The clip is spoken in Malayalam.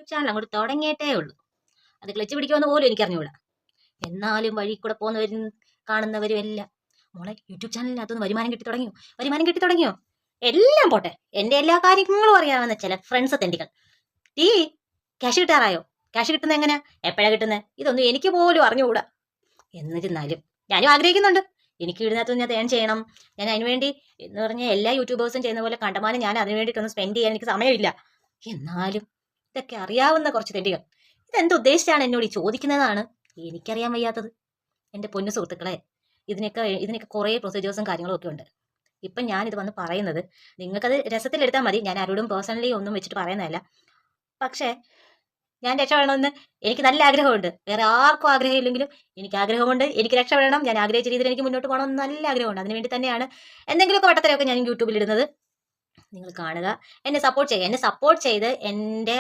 യൂട്യൂബ് ചാനൽ അങ്ങോട്ട് തുടങ്ങിയിട്ടേ ഉള്ളൂ. അത് ക്ലച്ച് പിടിക്കുമെന്ന് പോലും എനിക്കറിഞ്ഞുകൂടാ. എന്നാലും വഴി കൂടെ പോകുന്നവരും കാണുന്നവരും എല്ലാം മോളെ യൂട്യൂബ് ചാനലിനകത്തുനിന്ന് വരുമാനം കിട്ടി തുടങ്ങിയോ, വരുമാനം കിട്ടി തുടങ്ങിയോ? എല്ലാം പോട്ടെ, എൻ്റെ എല്ലാ കാര്യങ്ങളും അറിയാവുന്ന ചില ഫ്രണ്ട്സ് തെണ്ടികൾ ഈ ക്യാഷ് കിട്ടാറായോ, ക്യാഷ് കിട്ടുന്നത് എങ്ങനെയാ, എപ്പോഴാണ് കിട്ടുന്നത്, ഇതൊന്നും എനിക്ക് പോലും അറിഞ്ഞുകൂടാ. എന്നിരുന്നാലും ഞാനും ആഗ്രഹിക്കുന്നുണ്ട് എനിക്ക് ഇതിനകത്ത് ഞാൻ തേൺ ചെയ്യണം. ഞാൻ അതിനുവേണ്ടി എന്ന് പറഞ്ഞാൽ എല്ലാ യൂട്യൂബേഴ്സും ചെയ്യുന്ന പോലെ കണ്ടമാനം ഞാൻ അതിന് വേണ്ടിയിട്ടൊന്നും സ്പെൻഡ് ചെയ്യാൻ എനിക്ക് സമയമില്ല. എന്നാലും ഇതൊക്കെ അറിയാവുന്ന കുറച്ച് തെണ്ടികൾ ഇതെന്തുദ്ദേശിച്ചാണ് എന്നോട് ഈ ചോദിക്കുന്നതാണ് എനിക്കറിയാൻ വയ്യാത്തത്. എൻ്റെ പൊന്നു സുഹൃത്തുക്കളെ, ഇതിനൊക്കെ കുറേ പ്രൊസീജിയേഴ്സും കാര്യങ്ങളും ഒക്കെ ഉണ്ട്. ഇപ്പം ഞാനിത് വന്ന് പറയുന്നത് നിങ്ങൾക്കത് രസത്തിലെടുത്താൽ മതി. ഞാൻ ആരോടും പേഴ്സണലി ഒന്നും വെച്ചിട്ട് പറയുന്നതല്ല. പക്ഷേ ഞാൻ രക്ഷപ്പെടണമെന്ന് എനിക്ക് നല്ല ആഗ്രഹമുണ്ട്. വേറെ ആർക്കും ആഗ്രഹമില്ലെങ്കിലും എനിക്ക് ആഗ്രഹമുണ്ട്. എനിക്ക് രക്ഷപ്പെടണം, ഞാൻ ആഗ്രഹിച്ച രീതിയിൽ എനിക്ക് മുന്നോട്ട് പോകണമെന്ന് നല്ല ആഗ്രഹമുണ്ട്. അതിനുവേണ്ടി തന്നെയാണ് എന്തെങ്കിലുമൊക്കെ വട്ടത്തരമൊക്കെ ഞാൻ യൂട്യൂബിൽ ഇടുന്നത്. നിങ്ങൾ കാണുക, എന്നെ സപ്പോർട്ട് ചെയ്യുക. എന്നെ സപ്പോർട്ട് ചെയ്ത് എൻ്റെ